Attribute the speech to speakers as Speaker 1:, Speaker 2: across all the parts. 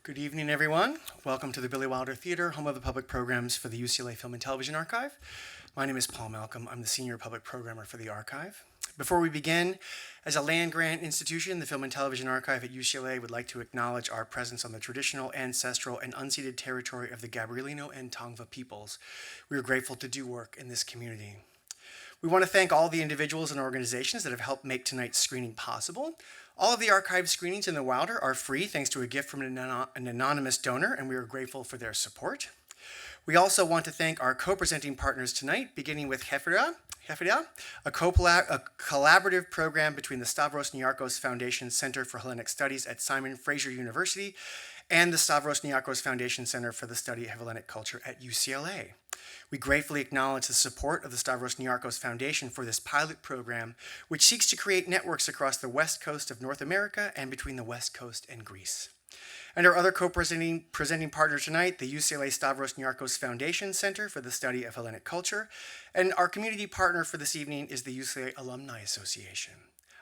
Speaker 1: Good evening, everyone. Welcome to the Billy Wilder Theater, home of the public programs for the UCLA Film and Television Archive. My name is Paul Malcolm. I'm the Senior Public Programmer for the Archive. Before we begin, as a land-grant institution, the Film and Television Archive at UCLA would like to acknowledge our presence on the traditional, ancestral, and unceded territory of the Gabrielino and Tongva peoples. We are grateful to do work in this community. We want to thank all the individuals and organizations that have helped make tonight's screening possible. All of the archive screenings in the Wilder are free thanks to a gift from an anonymous donor, and we are grateful for their support. We also want to thank our co-presenting partners tonight, beginning with Hefida, a collaborative program between the Stavros Niarchos Foundation Center for Hellenic Studies at Simon Fraser University and the Stavros Niarchos Foundation Center for the Study of Hellenic Culture at UCLA. We gratefully acknowledge the support of the Stavros Niarchos Foundation for this pilot program, which seeks to create networks across the west coast of North America and between the west coast and Greece. And our other co-presenting partner tonight, the UCLA Stavros Niarchos Foundation Center for the Study of Hellenic Culture, and our community partner for this evening is the UCLA Alumni Association.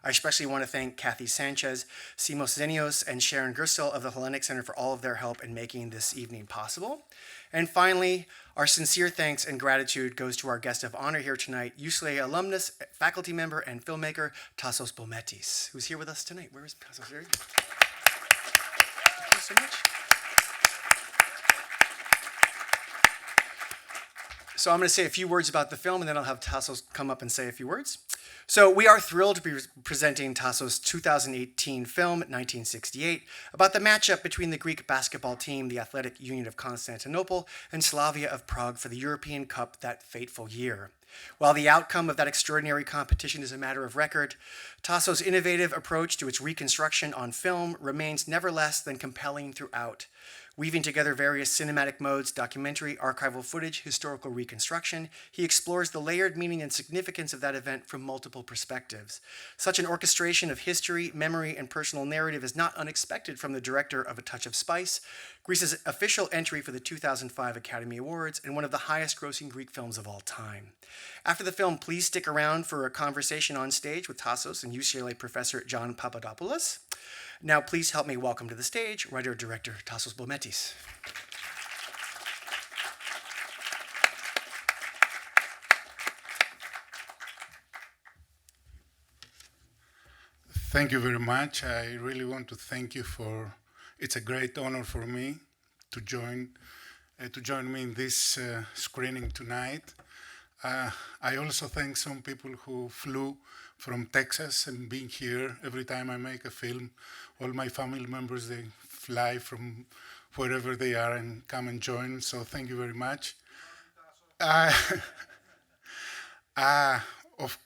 Speaker 1: I especially want to thank Kathy Sanchez, Simos Zenios, and Sharon Gersel of the Hellenic Center for all of their help in making this evening possible. And finally, our sincere thanks and gratitude goes to our guest of honor here tonight, UCLA alumnus, faculty member, and filmmaker, Tassos Boulmetis, who's here with us tonight. Where is Tassos? Here? Thank you so much. So I'm going to say a few words about the film, and then I'll have Tassos come up and say a few words. So we are thrilled to be presenting Tassos' 2018 film, 1968, about the matchup between the Greek basketball team, the Athletic Union of Constantinople, and Slavia of Prague for the European Cup that fateful year. While the outcome of that extraordinary competition is a matter of record, Tassos' innovative approach to its reconstruction on film remains never less than compelling throughout. Weaving together various cinematic modes, documentary, archival footage, historical reconstruction, he explores the layered meaning and significance of that event from multiple perspectives. Such an orchestration of history, memory, and personal narrative is not unexpected from the director of A Touch of Spice, Greece's official entry for the 2005 Academy Awards, and one of the highest-grossing Greek films of all time. After the film, please stick around for a conversation on stage with Tassos and UCLA professor John Papadopoulos. Now, please help me welcome to the stage writer-director Tassos Boulmetis.
Speaker 2: Thank you very much. I really want to thank you for. It's a great honor for me to join me in this screening tonight. I also thank some people who flew from Texas and being here. Every time I make a film, all my family members, they fly from wherever they are and come and join. So thank you very much. Of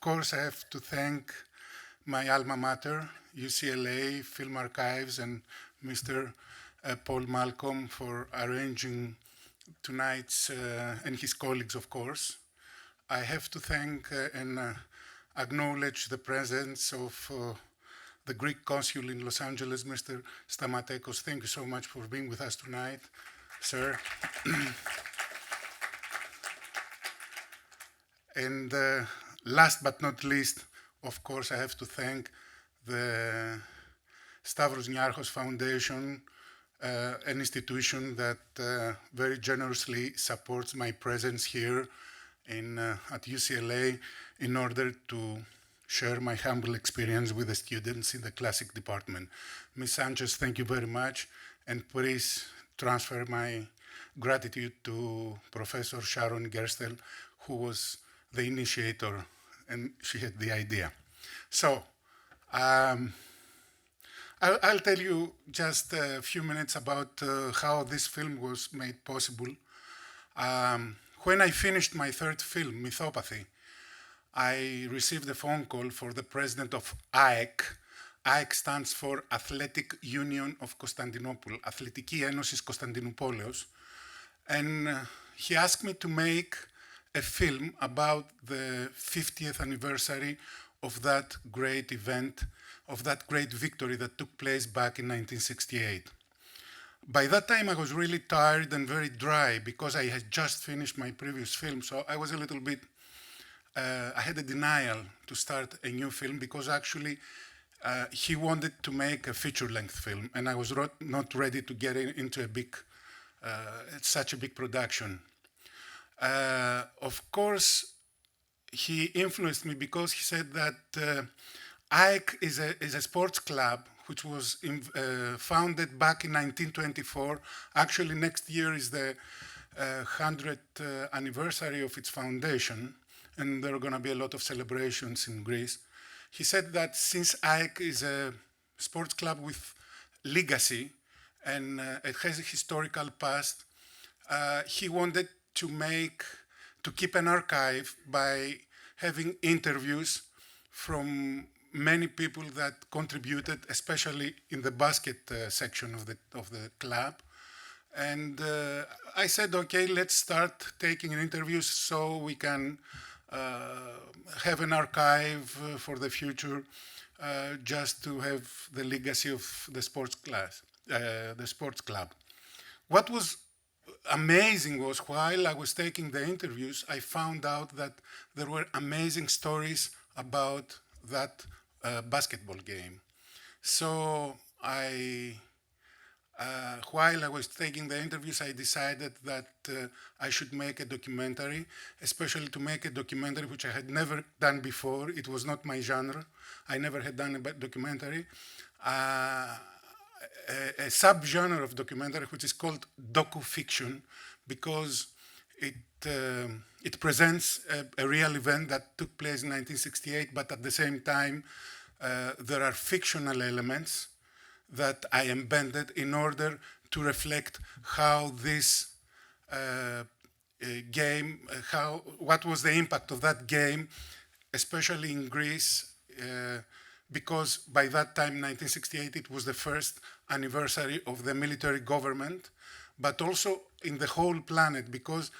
Speaker 2: course, I have to thank my alma mater, UCLA Film Archives, and Mr. Paul Malcolm for arranging tonight's, and his colleagues, of course. I have to thank and acknowledge the presence of the Greek consul in Los Angeles, Mr. Stamatekos. Thank you so much for being with us tonight, sir. And last but not least, of course, I have to thank the Stavros Niarchos Foundation, an institution that very generously supports my presence here at UCLA in order to share my humble experience with the students in the classic department. Ms. Sanchez, thank you very much, and please transfer my gratitude to Professor Sharon Gerstel, who was the initiator, and she had the idea. So, I'll tell you just a few minutes about how this film was made possible. When I finished my third film, Mythopathy, I received a phone call for the president of ΑΕΚ. ΑΕΚ stands for Athletic Union of Constantinople, Αθλητική Ένωση Κωνσταντινούπολεως. And he asked me to make a film about the 50th anniversary of that great event, of that great victory that took place back in 1968. By that time, I was really tired and very dry because I had just finished my previous film, so I was a little bit, I had a denial to start a new film because actually he wanted to make a feature-length film, and I was not ready to get into such a big production. Of course, he influenced me because he said that Ike is a sports club which was founded back in 1924. Actually, next year is the 100th anniversary of its foundation, and there are going to be a lot of celebrations in Greece. He said that since Ike is a sports club with legacy and it has a historical past, he wanted to keep an archive by having interviews from many people that contributed, especially in the basket section of the club. And I said, okay, let's start taking interviews so we can have an archive for the future, just to have the legacy of the sports club. What was amazing was while I was taking the interviews, I found out that there were amazing stories about that basketball game. So while I was taking the interviews, I decided that I should make a documentary, especially to make a documentary which I had never done before. It was not my genre. I never had done a documentary. A subgenre of documentary which is called docu-fiction, because it presents a real event that took place in 1968, but at the same time there are fictional elements that I embedded in order to reflect how this game, what was the impact of that game, especially in Greece, because by that time, 1968, it was the first anniversary of the military government, but also in the whole planet, because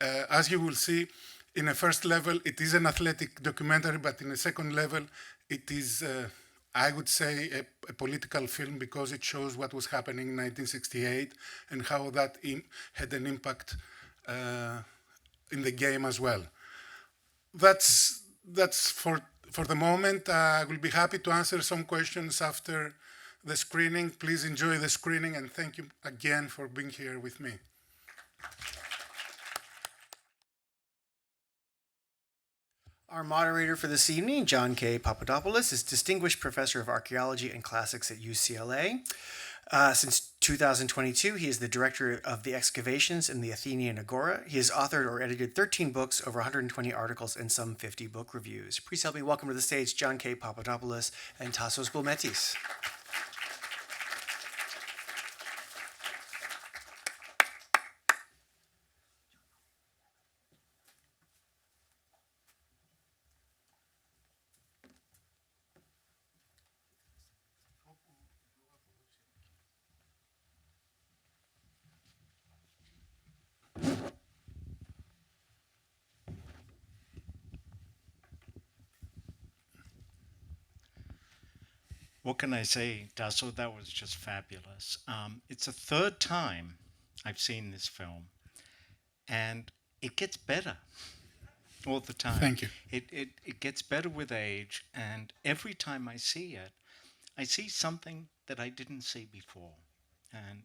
Speaker 2: as you will see, in a first level, it is an athletic documentary, but in a second level, it is, I would say, a political film, because it shows what was happening in 1968 and how that had an impact in the game as well. That's for the moment. I will be happy to answer some questions after the screening. Please enjoy the screening, and thank you again for being here with me.
Speaker 1: Our moderator for this evening, John K. Papadopoulos, is Distinguished Professor of Archaeology and Classics at UCLA. Since 2022, he is the Director of the Excavations in the Athenian Agora. He has authored or edited 13 books, over 120 articles, and some 50 book reviews. Please help me welcome to the stage John K. Papadopoulos and Tassos Boulmetis.
Speaker 3: What can I say, Tasso? That was just fabulous. It's the third time I've seen this film, and it gets better all the time.
Speaker 2: Thank you.
Speaker 3: It gets better with age, and every time I see it, I see something that I didn't see before, and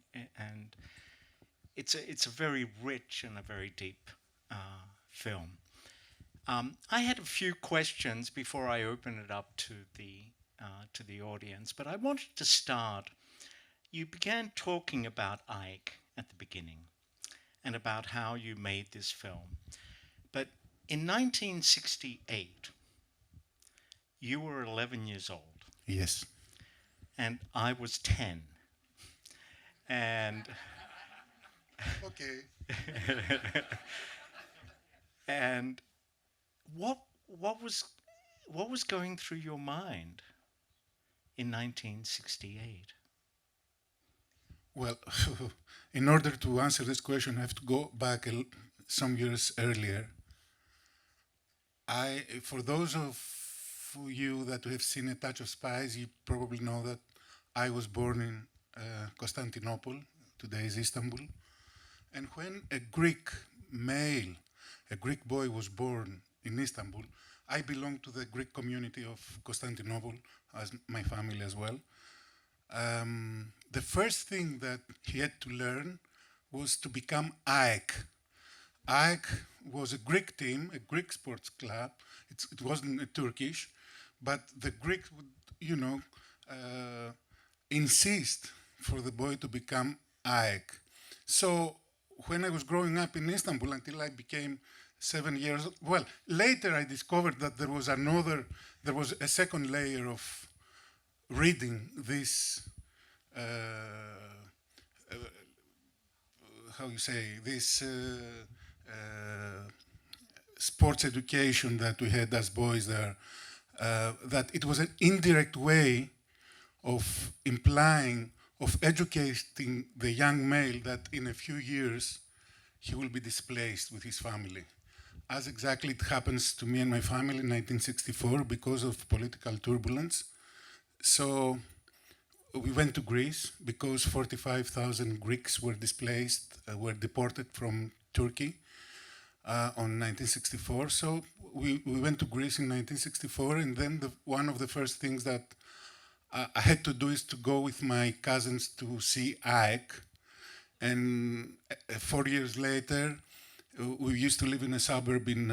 Speaker 3: it's a very rich and a very deep film. I had a few questions before I open it up to the audience, but I wanted to start. You began talking about Ike at the beginning and about how you made this film. But in 1968, you were 11 years old.
Speaker 2: Yes.
Speaker 3: And I was 10. And
Speaker 2: okay.
Speaker 3: And what was going through your mind in 1968?
Speaker 2: Well, in order to answer this question, I have to go back some years earlier. For those of you that have seen A Touch of Spice, you probably know that I was born in Constantinople, today's Istanbul. And when a Greek boy was born in Istanbul, I belong to the Greek community of Constantinople, as my family as well. The first thing that he had to learn was to become AEK. AEK was a Greek team, a Greek sports club. It wasn't a Turkish, but the Greeks would, insist for the boy to become AEK. So when I was growing up in Istanbul until I became 7 years old, well, later I discovered that there was a second layer of reading this, this sports education that we had as boys there, that it was an indirect way of implying, of educating the young male that in a few years he will be displaced with his family. As exactly it happens to me and my family in 1964 because of political turbulence. So we went to Greece because 45,000 Greeks were displaced, were deported from Turkey on 1964. So we went to Greece in 1964, and then one of the first things that I had to do is to go with my cousins to see AEK. And 4 years later, we used to live in a suburb in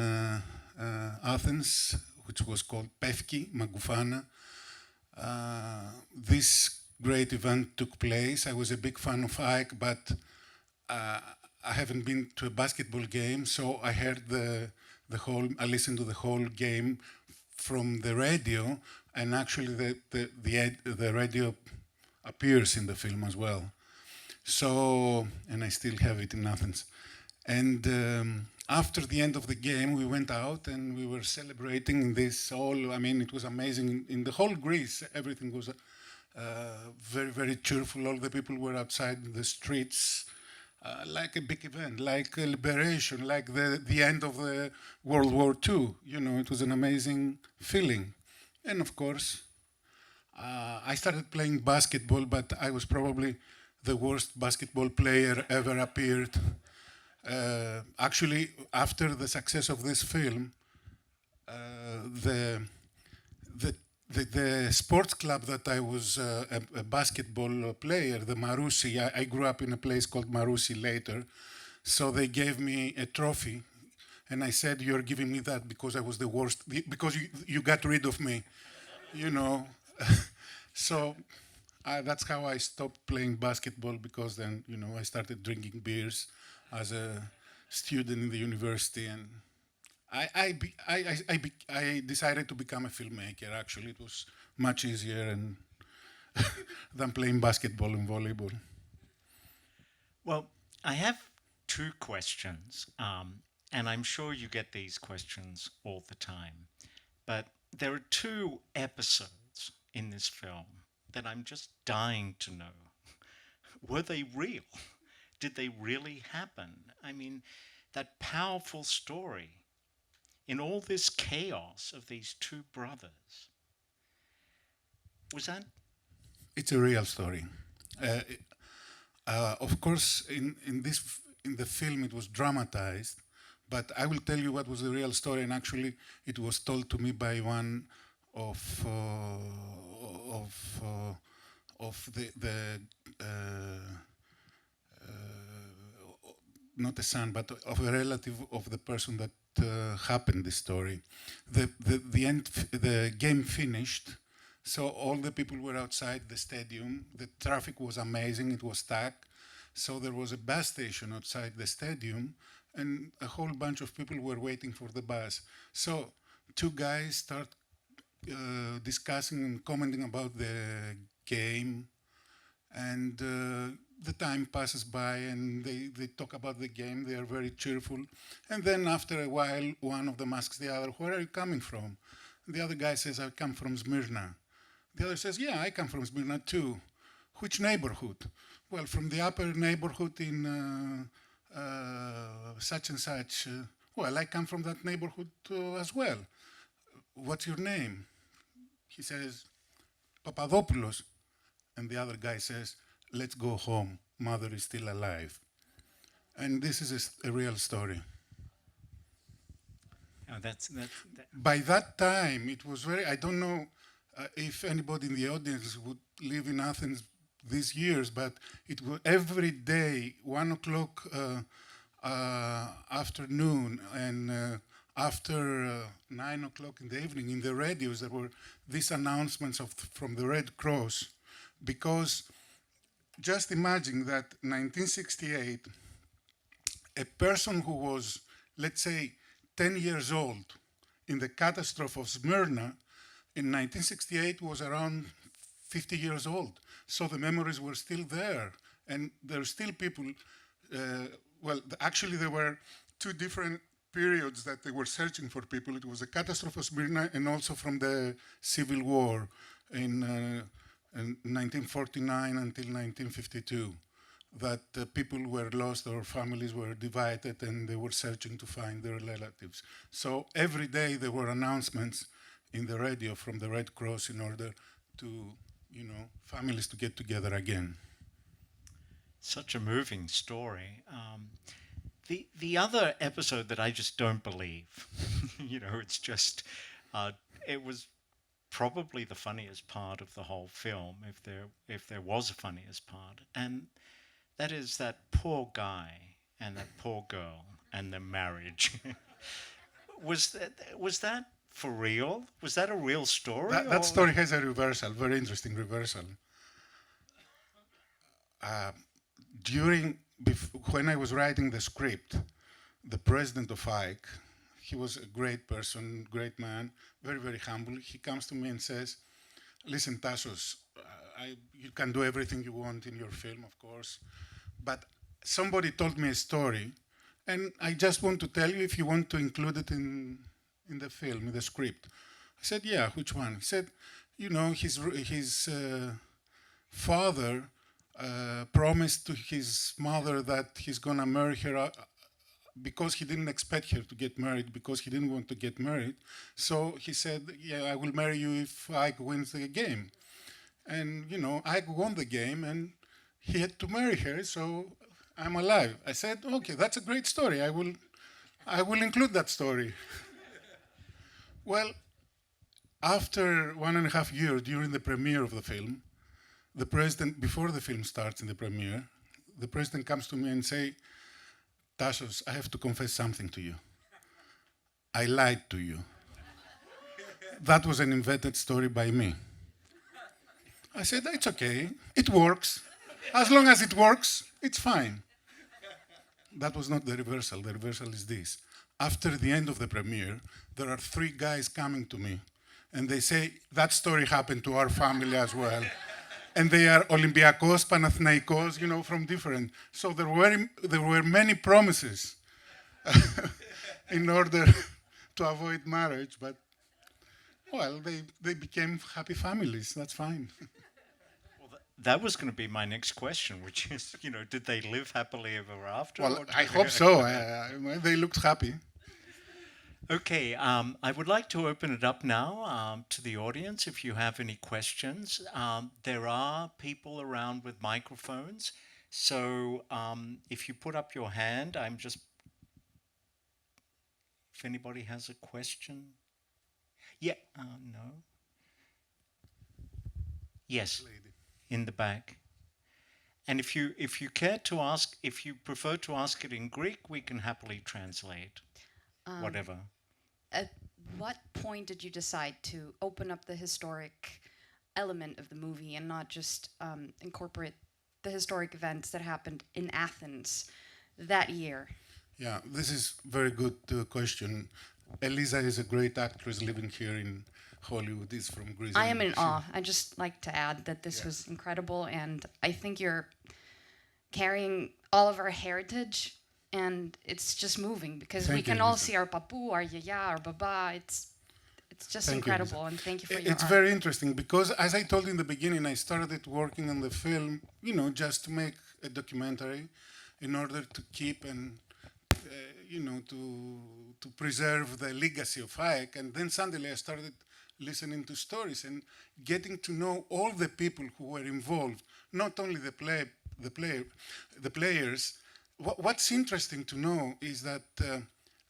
Speaker 2: Athens, which was called Pefki, Magoufana. This great event took place. I was a big fan of AEK, but I haven't been to a basketball game, so I heard I listened to the whole game from the radio, and actually the radio appears in the film as well. So, and I still have it in Athens. And after the end of the game, we went out and we were celebrating this all. I mean, it was amazing. In the whole Greece, everything was very, very cheerful. All the people were outside in the streets, like a big event, like a liberation, like the end of the World War II. It was an amazing feeling. And of course, I started playing basketball, but I was probably the worst basketball player ever appeared. Actually, after the success of this film, the sports club that I was a basketball player, the Marousi, I grew up in a place called Marousi later, so they gave me a trophy, and I said, "You're giving me that because I was the worst, because you got rid of me," So that's how I stopped playing basketball, because then, I started drinking beers as a student in the university, and I decided to become a filmmaker. Actually, it was much easier than playing basketball and volleyball.
Speaker 3: Well, I have two questions, and I'm sure you get these questions all the time. But there are two episodes in this film that I'm just dying to know. Were they real? Did they really happen? I mean, that powerful story in all this chaos of these two brothers. Was that?
Speaker 2: It's a real story. Of course, in the film it was dramatized, but I will tell you what was the real story. And actually, it was told to me by one of the not a son, but of a relative of the person that happened this story. The game finished, so all the people were outside the stadium. The traffic was amazing, it was stacked. So there was a bus station outside the stadium, and a whole bunch of people were waiting for the bus. So two guys start discussing and commenting about the game, and the time passes by, and they talk about the game. They are very cheerful. And then after a while, one of them asks the other, "Where are you coming from?" The other guy says, "I come from Smyrna." The other says, "Yeah, I come from Smyrna too." "Which neighborhood?" "Well, from the upper neighborhood in such and such." "Well, I come from that neighborhood as well." "What's your name?" He says, "Papadopoulos." And the other guy says, "Let's go home. Mother is still alive." And this is a real story.
Speaker 3: Oh, that.
Speaker 2: By that time, it was very, I don't know if anybody in the audience would live in Athens these years, but it was every day, 1 o'clock afternoon, and after 9 o'clock in the evening, in the radios, there were these announcements from the Red Cross, because just imagine that 1968, a person who was, let's say, 10 years old in the catastrophe of Smyrna in 1968 was around 50 years old. So the memories were still there. And there are still people, actually there were two different periods that they were searching for people. It was the catastrophe of Smyrna and also from the Civil War in 1949 until 1952. That people were lost or families were divided and they were searching to find their relatives. So every day there were announcements in the radio from the Red Cross in order to, families to get together again.
Speaker 3: Such a moving story. The other episode that I just don't believe, it's just, it was probably the funniest part of the whole film, if there was a funniest part, and that is that poor guy and that poor girl and their marriage. Was that for real? Was that a real story?
Speaker 2: That story has a reversal, very interesting reversal. When I was writing the script, the president of Ike, he was a great person, great man, very, very humble. He comes to me and says, "Listen, Tassos, you can do everything you want in your film, of course, but somebody told me a story, and I just want to tell you if you want to include it in the film, in the script." I said, "Yeah, which one?" He said, his father promised to his mother that he's going to marry her because he didn't expect her to get married, because he didn't want to get married. So he said, "Yeah, I will marry you if Ike wins the game." And, Ike won the game, and he had to marry her, so I'm alive. I said, "Okay, that's a great story. I will include that story." Well, after 1.5 years, during the premiere of the film, the president, before the film starts in the premiere, the president comes to me and say, "Tassos, I have to confess something to you. I lied to you. That was an invented story by me." I said, "It's okay. It works. As long as it works, it's fine." That was not the reversal. The reversal is this. After the end of the premiere, there are 3 guys coming to me, and they say, "That story happened to our family as well." And they are Olympiakos, Panathinaikos, from different. So there were many promises in order to avoid marriage, but, they became happy families. That's fine.
Speaker 3: That was going to be my next question, which is, did they live happily ever after?
Speaker 2: Well, I hope so. They looked happy.
Speaker 3: Okay, I would like to open it up now to the audience if you have any questions. There are people around with microphones, so if you put up your hand, if anybody has a question. Yeah, no. Yes, lady. In the back. And if you care to ask, if you prefer to ask it in Greek, we can happily translate. Whatever.
Speaker 4: At what point did you decide to open up the historic element of the movie and not just incorporate the historic events that happened in Athens that year?
Speaker 2: Yeah, this is a very good question. Eliza is a great actress living here in Hollywood. Is from Greece.
Speaker 4: I am in awe. I just like to add that this was incredible, and I think you're carrying all of our heritage. And it's just moving because we can all see our papu, our yaya, our baba. It's just incredible, and thank you for your
Speaker 2: It's
Speaker 4: art.
Speaker 2: very interesting because, as I told you in the beginning, I started working on the film, just to make a documentary in order to keep and, to preserve the legacy of Ike. And then suddenly I started listening to stories and getting to know all the people who were involved, not only the players. What's interesting to know is that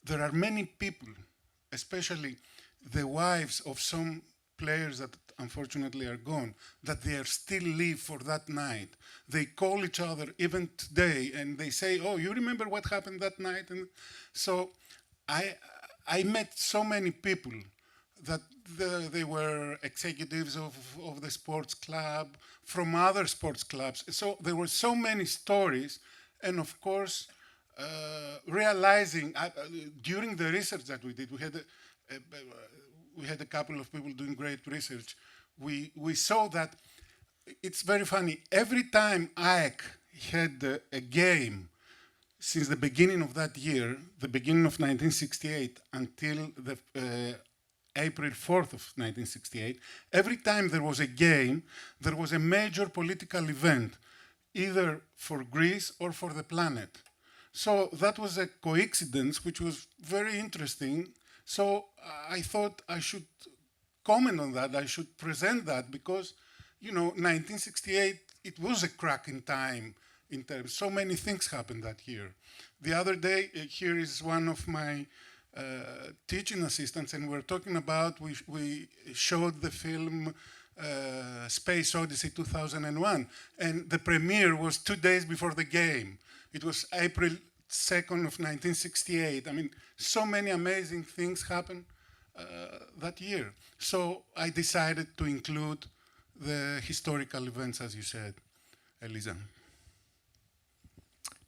Speaker 2: there are many people especially the wives of some players that unfortunately are gone, that they are still live for that night. They call each other even today, and they say, "Oh, you remember what happened that night?" And so I met so many people that they were executives of the sports club, from other sports clubs. So there were so many stories, and of course, realizing during the research that we did, we had a couple of people doing great research. We saw that it's very funny. Every time Ike had a game since the beginning of that year, the beginning of 1968 until the April 4th of 1968, every time there was a game, there was a major political event, either for Greece or for the planet. So that was a coincidence which was very interesting. So I thought I should comment on that, I should present that, because, 1968, it was a crack in time in terms, so many things happened that year. The other day, here is one of my teaching assistants, and we're talking about, we showed the film Space Odyssey 2001, and the premiere was 2 days before the game. It was April 2nd of 1968. I mean, so many amazing things happened that year. So I decided to include the historical events, as you said, Elisa.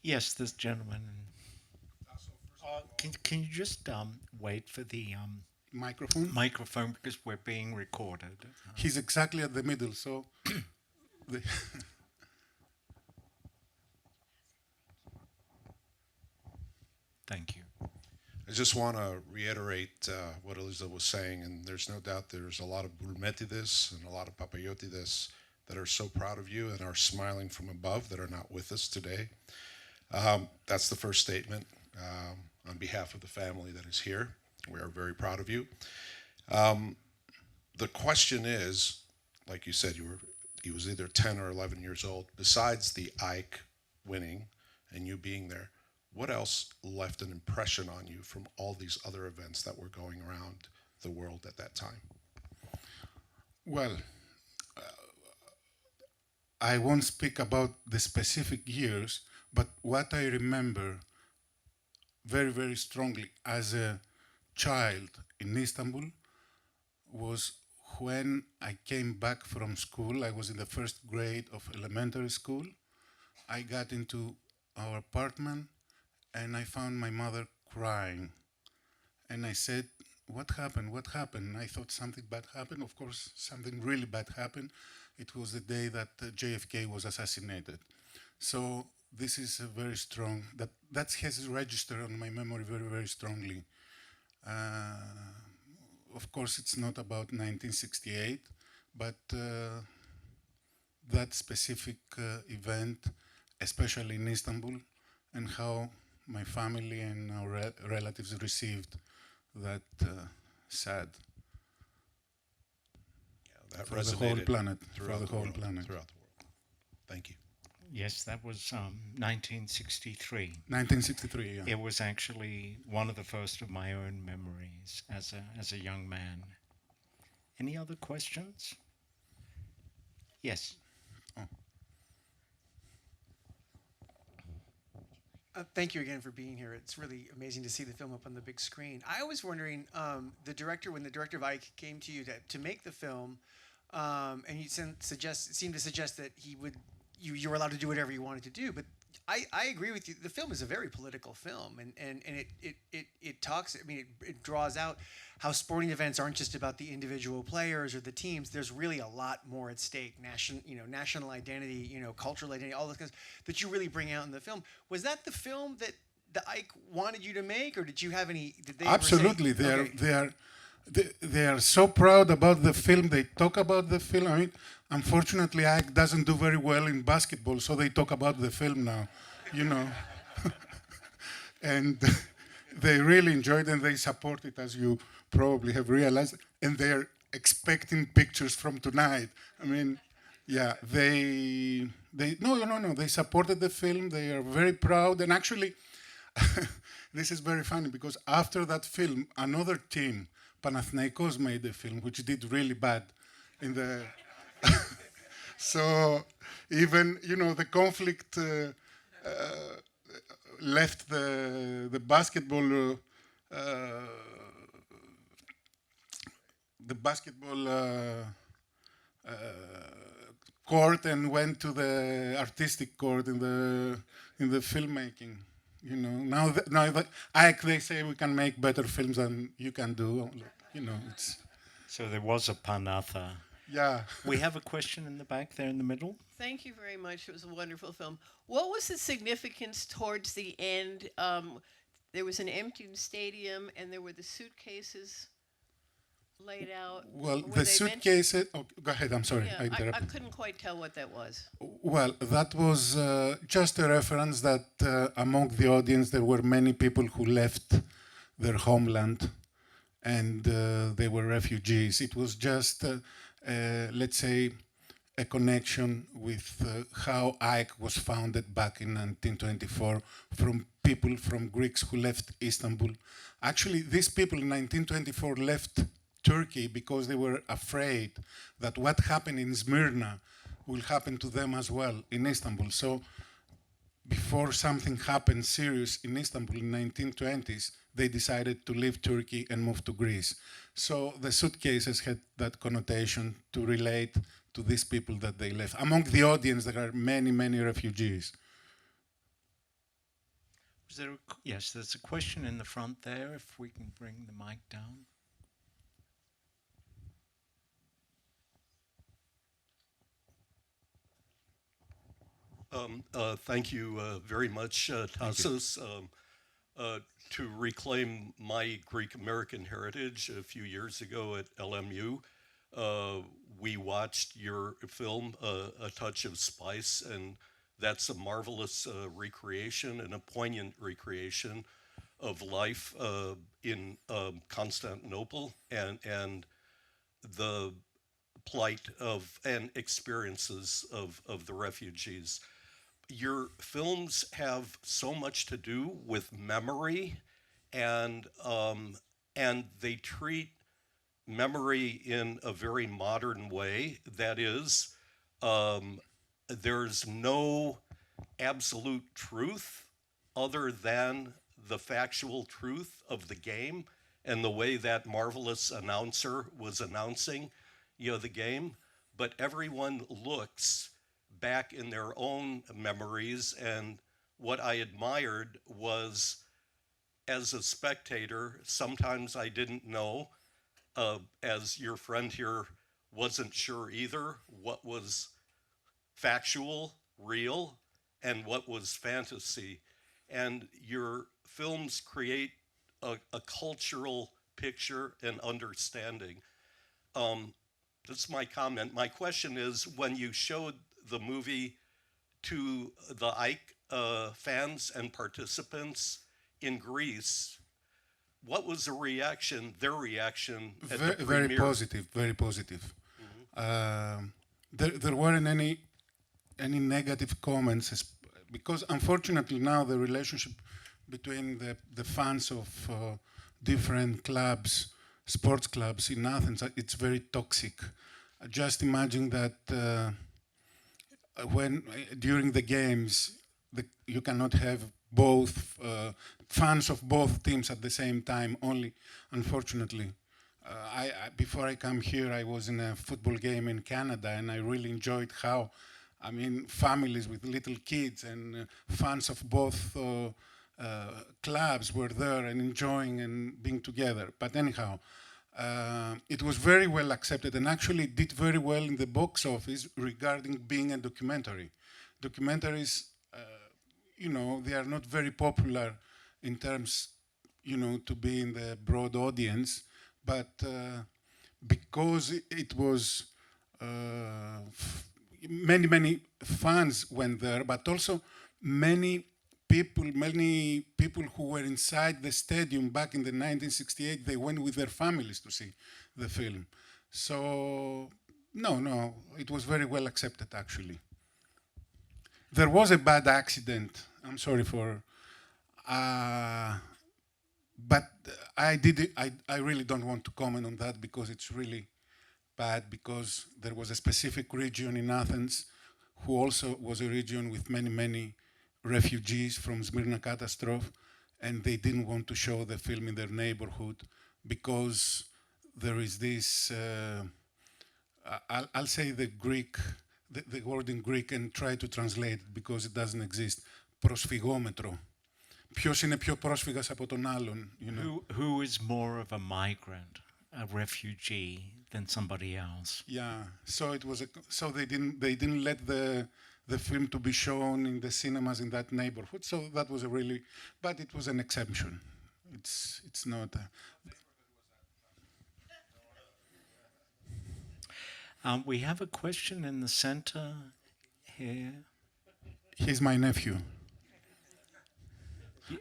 Speaker 3: Yes, this gentleman. Can you just wait for the
Speaker 2: Microphone?
Speaker 3: because we're being recorded.
Speaker 2: He's exactly at the middle, so...
Speaker 3: Thank you.
Speaker 5: I just want to reiterate what Elisa was saying, and there's no doubt there's a lot of Boulmetis and a lot of Papayotides that are so proud of you and are smiling from above that are not with us today. That's the first statement on behalf of the family that is here. We are very proud of you. The question is, like you said, he was either 10 or 11 years old. Besides the Ike winning and you being there, what else left an impression on you from all these other events that were going around the world at that time?
Speaker 2: Well, I won't speak about the specific years, but what I remember very, very strongly as a child in Istanbul was when I came back from school. I was in the first grade of elementary school. I got into our apartment and I found my mother crying. And I said, "What happened? What happened?" I thought something bad happened. Of course, something really bad happened. It was the day that JFK was assassinated. So this is a very strong, that has registered on my memory very, very strongly. Of course, it's not about 1968, but that specific event, especially in Istanbul, and how my family and our relatives received that sad
Speaker 5: That
Speaker 2: for the
Speaker 5: resonated
Speaker 2: whole planet.
Speaker 5: throughout
Speaker 2: For the whole
Speaker 5: world,
Speaker 2: planet.
Speaker 5: throughout the world. Thank you.
Speaker 3: Yes, that was 1963.
Speaker 2: 1963, yeah.
Speaker 3: It was actually one of the first of my own memories as a young man. Any other questions? Yes.
Speaker 1: Thank you again for being here. It's really amazing to see the film up on the big screen. I was wondering, when the director of Ike came to you to make the film, and you seemed to suggest that you were allowed to do whatever you wanted to do. But I agree with you. The film is a very political film, and it talks. I mean, it draws out how sporting events aren't just about the individual players or the teams. There's really a lot more at stake. National identity, cultural identity, all those things that you really bring out in the film. Was that the film that the Ike wanted you to make, or did you have any? Did they
Speaker 2: Absolutely,
Speaker 1: ever say,
Speaker 2: they are so proud about the film. They talk about the film. I mean, unfortunately, Ike doesn't do very well in basketball, so they talk about the film now, and they really enjoyed it and they support it, as you probably have realized, and they're expecting pictures from tonight. I mean, yeah, they supported the film. They are very proud, and actually, this is very funny because after that film, another team, Panathinaikos, made a film which did really bad in the. So even the conflict left the basketball court and went to the artistic court in the filmmaking. Now they say we can make better films than you can do. It's
Speaker 3: So there was a Panatha.
Speaker 2: yeah.
Speaker 3: We have a question in the back there in the middle.
Speaker 6: Thank you very much. It was a wonderful film. What was the significance towards the end? There was an empty stadium, and there were the suitcases laid out.
Speaker 2: Well,
Speaker 6: Were
Speaker 2: the
Speaker 6: they
Speaker 2: suitcases. Oh, go ahead. I'm sorry.
Speaker 6: Yeah,
Speaker 2: I
Speaker 6: I
Speaker 2: interrupted.
Speaker 6: couldn't quite tell what that was.
Speaker 2: Well, that was just a reference that among the audience there were many people who left their homeland and they were refugees. It was just, let's say, a connection with how Ike was founded back in 1924 from people, from Greeks who left Istanbul. Actually, these people in 1924 left Turkey because they were afraid that what happened in Smyrna will happen to them as well in Istanbul. So before something happened serious in Istanbul in 1920s, they decided to leave Turkey and move to Greece. So the suitcases had that connotation to relate to these people that they left. Among the audience, there are many, many refugees.
Speaker 3: Yes, there's a question in the front there, if we can bring the mic down.
Speaker 7: Thank you very much, Tassos. To reclaim my Greek-American heritage, a few years ago at LMU, we watched your film, A Touch of Spice, and that's a marvelous recreation and a poignant recreation of life in Constantinople and the plight of and experiences of the refugees. Your films have so much to do with memory, and they treat memory in a very modern way. That is, there's no absolute truth other than the factual truth of the game and the way that marvelous announcer was announcing, the game. But everyone looks back in their own memories, and what I admired was, as a spectator, sometimes I didn't know, as your friend here wasn't sure either, what was factual, real, and what was fantasy. And your films create a cultural picture and understanding. That's my comment. My question is, when you showed the movie to the Ike fans and participants in Greece, what was their reaction at the
Speaker 2: Very
Speaker 7: premiere?
Speaker 2: positive, very positive. There weren't any negative comments, because unfortunately now the relationship between the fans of different clubs, sports clubs in Athens, it's very toxic. Just imagine that when during the games you cannot have both fans of both teams at the same time. Only, unfortunately, before I come here, I was in a football game in Canada, and I really enjoyed how, families with little kids and fans of both clubs were there and enjoying and being together. But anyhow, it was very well accepted and actually did very well in the box office regarding being a documentary. Documentaries, they are not very popular in terms, to be in the broad audience, but because it was many fans went there, but also many people who were inside the stadium back in the 1968, they went with their families to see the film. So, no, it was very well accepted, actually. There was a bad accident. I'm sorry for... But I really don't want to comment on that because it's really bad, because there was a specific region in Athens who also was a region with many refugees from Smyrna catastrophe, and they didn't want to show the film in their neighborhood because there is this, I'll say the Greek, the word in Greek and try to translate it because it doesn't exist, προσφυγόμετρο. Ποιος είναι πιο πρόσφυγας από τον άλλον, you know?
Speaker 3: Who is more of a migrant, a refugee, than somebody else?
Speaker 2: Yeah, so it was so they didn't let the film to be shown in the cinemas in that neighborhood. So that was a really, but it was an exception. It's not.
Speaker 3: We have a question in the center here.
Speaker 2: He's my nephew.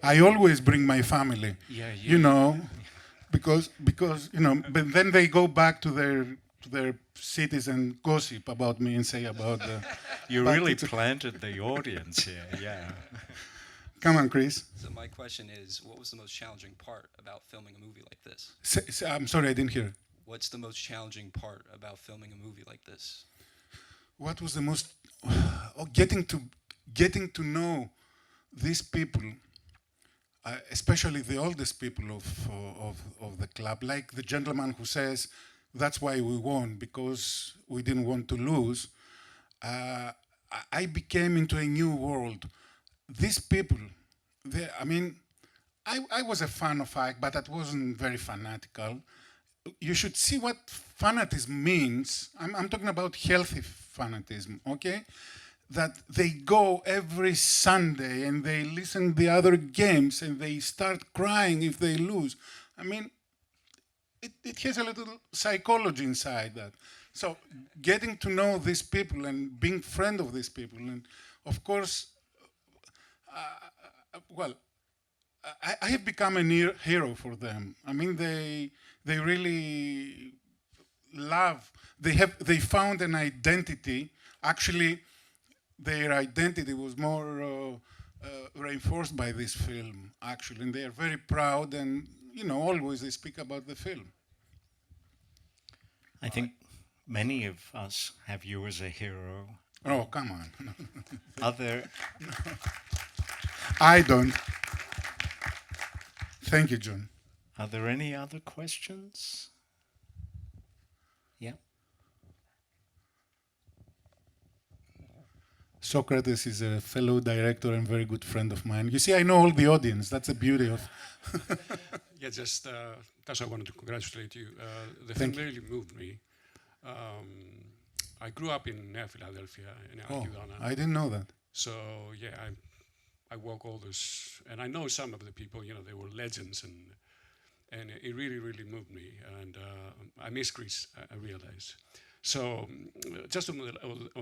Speaker 2: I always bring my family.
Speaker 3: Yeah,
Speaker 2: you know, because you know, but then they go back to their cities and gossip about me and say about the.
Speaker 3: You really planted the audience here, yeah.
Speaker 2: Come on, Chris.
Speaker 8: So my question is, what was the most challenging part about filming a movie like this?
Speaker 2: I'm sorry, I didn't hear.
Speaker 8: What's the most challenging part about filming a movie like this?
Speaker 2: What was the most? Getting to know these people, especially the oldest people of the club, like the gentleman who says, "That's why we won, because we didn't want to lose." I became into a new world. These people, I was a fan of Ike, but I wasn't very fanatical. You should see what fanatism means. I'm talking about healthy fanatism, okay? That they go every Sunday and they listen to the other games and they start crying if they lose. I mean, it has a little psychology inside that. So getting to know these people and being friend of these people, and of course, I have become a hero for them. I mean, they really love. They found an identity. Actually, their identity was more reinforced by this film. Actually, and they are very proud, and you know, always they speak about the film.
Speaker 3: I think many of us have you as a hero.
Speaker 2: Oh, come on. I don't. Thank you, John.
Speaker 3: Are there any other questions? Yeah.
Speaker 2: Socrates is a fellow director and very good friend of mine. You see, I know all the audience. That's the beauty of.
Speaker 9: Yeah, just Tassos, I wanted to congratulate you. The film really moved me. I grew up in Philadelphia, in Archidona.
Speaker 2: I didn't know that.
Speaker 9: So yeah, I walk all this, and I know some of the people. You know, they were legends, and it really moved me. And I miss Greece. I realize. So just on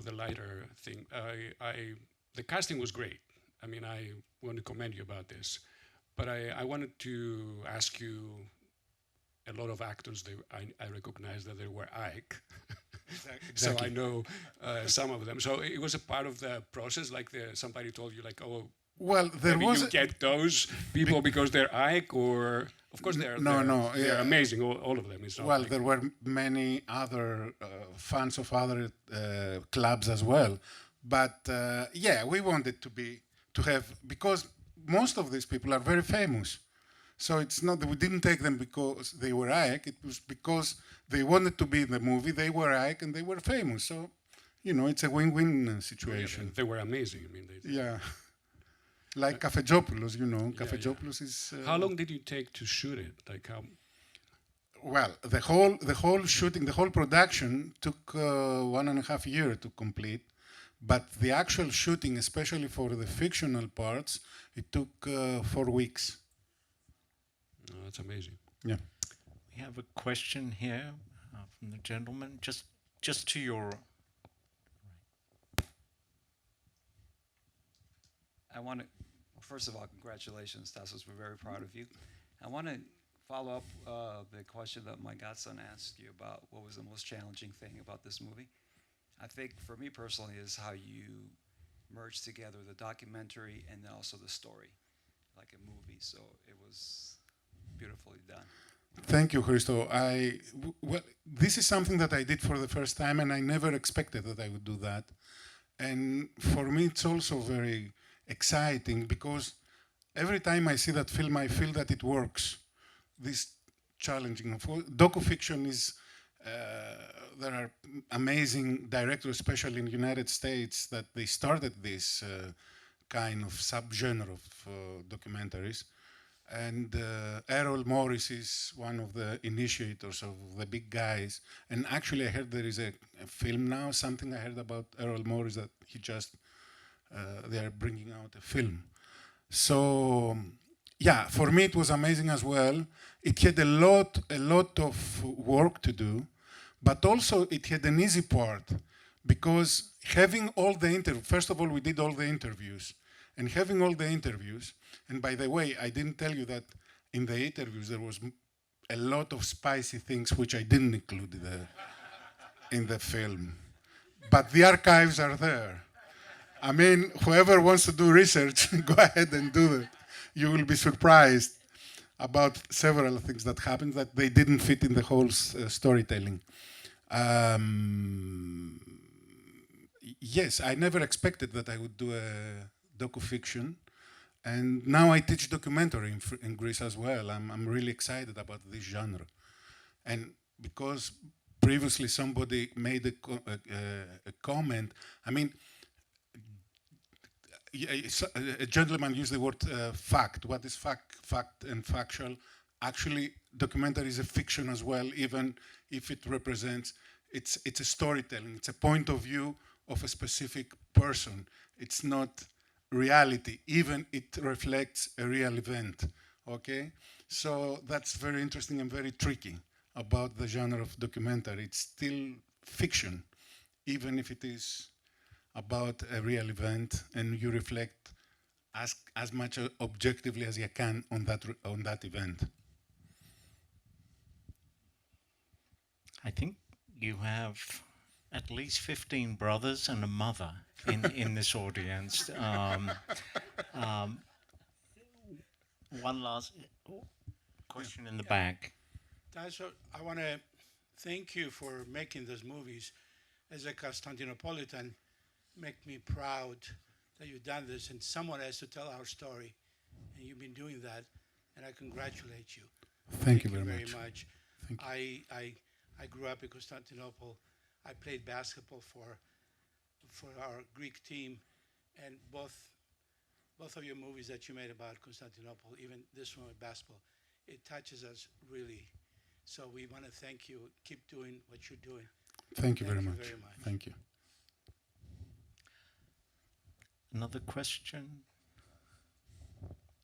Speaker 9: the lighter thing, the casting was great. I mean, I want to commend you about this, but I wanted to ask you. A lot of actors, I recognize that they were Ike. Exactly. So I know some of them. So it was a part of the process, like somebody told you, like, oh,
Speaker 2: well, there
Speaker 9: maybe
Speaker 2: was
Speaker 9: you get those people because they're Ike, or of course they're they're amazing, all of them. It's not
Speaker 2: there were many other fans of other clubs as well, but we wanted to have, because most of these people are very famous. So it's not that we didn't take them because they were Ike. It was because they wanted to be in the movie. They were Ike and they were famous. So, you know, it's a win-win situation.
Speaker 9: Yeah, they were amazing. I mean,
Speaker 2: like Kafejopoulos, you know. Kafejopoulos is.
Speaker 9: How long did you take to shoot it? Like how?
Speaker 2: Well, the whole shooting, the whole production took 1.5 years to complete, but the actual shooting, especially for the fictional parts, it took 4 weeks.
Speaker 9: Oh, that's amazing.
Speaker 3: Yeah. We have a question here from the gentleman, just to your.
Speaker 8: I want to, first of all, congratulations, Tassos. We're very proud of you. I want to follow up the question that my godson asked you about what was the most challenging thing about this movie. I think for me personally is how you merge together the documentary and also the story. like a movie. So it was beautifully done.
Speaker 2: Thank you, Christo. Well, this is something that I did for the first time, and I never expected that I would do that. And for me, it's also very exciting because every time I see that film, I feel that it works. This challenging docufiction is. There are amazing directors, especially in the United States, that they started this kind of subgenre of documentaries. And Errol Morris is one of the initiators of the big guys. And actually, I heard there is a film now, something I heard about Errol Morris that he just, they are bringing out a film. So, yeah, for me it was amazing as well. It had a lot of work to do, but also it had an easy part because having all the interviews, first of all, we did all the interviews, and having all the interviews, and by the way, I didn't tell you that in the interviews there was a lot of spicy things which I didn't include in the film. But the archives are there. I mean, whoever wants to do research, go ahead and do it. You will be surprised about several things that happened that they didn't fit in the whole storytelling. Yes, I never expected that I would do a docufiction. And now I teach documentary in Greece as well. I'm really excited about this genre. And because previously somebody made a comment, I mean, a gentleman used the word fact. What is fact and factual? Actually, documentary is a fiction as well, even if it represents, it's a storytelling. It's a point of view of a specific person. It's not reality, even it reflects a real event, okay? So that's very interesting and very tricky about the genre of documentary. It's still fiction, even if it is about a real event, and you reflect as much objectively as you can on that event.
Speaker 3: I think you have at least 15 brothers and a mother in this audience. One last question in the back.
Speaker 10: Tasso, I want to thank you for making those movies. As a Constantinopolitan, make me proud that you've done this, and someone has to tell our story, and you've been doing that, and I congratulate you.
Speaker 2: Thank you very much. Thank you.
Speaker 10: I grew up in Constantinople. I played basketball for our Greek team, and both of your movies that you made about Constantinople, even this one with basketball, it touches us really. So we want to thank you. Keep doing what you're doing.
Speaker 2: Thank you very much. Thank you.
Speaker 3: Another question?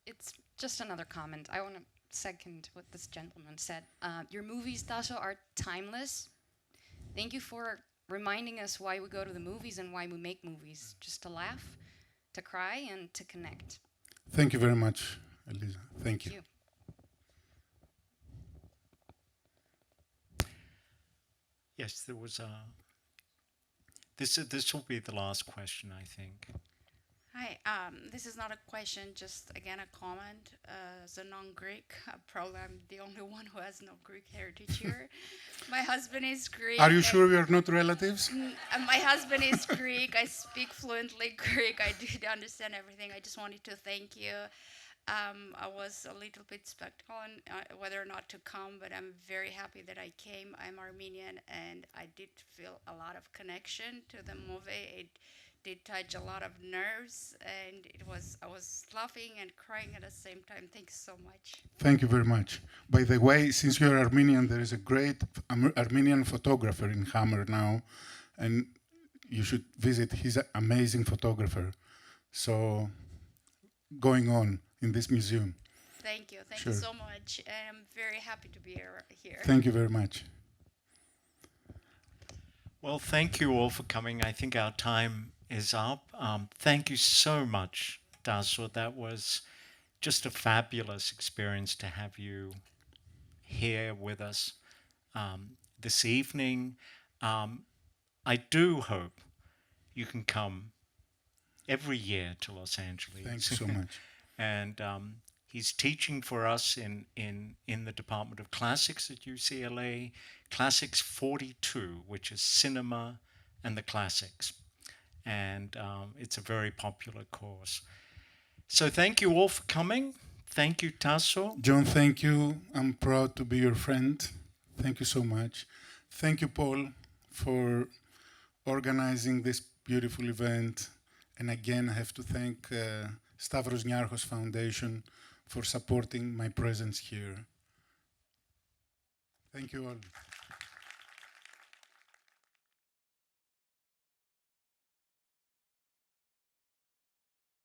Speaker 4: It's just another comment. I want to second what this gentleman said. Your movies, Tasso, are timeless. Thank you for reminding us why we go to the movies and why we make movies. Just to laugh, to cry, and to connect.
Speaker 2: Thank you very much, Elisa. Thank you.
Speaker 3: Yes, there was a... This will be the last question, I think.
Speaker 11: Hi, this is not a question, just again a comment. As a non-Greek, probably I'm the only one who has no Greek heritage here. My husband is Greek.
Speaker 2: Are you sure we are not relatives?
Speaker 11: My husband is Greek. I speak fluently Greek. I do understand everything. I just wanted to thank you. I was a little bit skeptical on whether or not to come, but I'm very happy that I came. I'm Armenian, and I did feel a lot of connection to the movie. It did touch a lot of nerves, and I was laughing and crying at the same time. Thanks so much.
Speaker 2: Thank you very much. By the way, since you're Armenian, there is a great Armenian photographer in Hammer now, and you should visit. He's an amazing photographer. So, going on in this museum.
Speaker 11: Thank you. Thank you so much. And I'm very happy to be here.
Speaker 2: Thank you very much.
Speaker 3: Well, thank you all for coming. I think our time is up. Thank you so much, Tasso. That was just a fabulous experience to have you here with us this evening. I do hope you can come every year to Los Angeles.
Speaker 2: Thank you so much.
Speaker 3: and he's teaching for us in the Department of Classics at UCLA, Classics 42, which is cinema and the classics. And it's a very popular course. So thank you all for coming. Thank you, Tasso.
Speaker 2: John, thank you. I'm proud to be your friend. Thank you so much. Thank you, Paul, for organizing this beautiful event. And again, I have to thank Stavros Niarchos Foundation for supporting my presence here. Thank you all.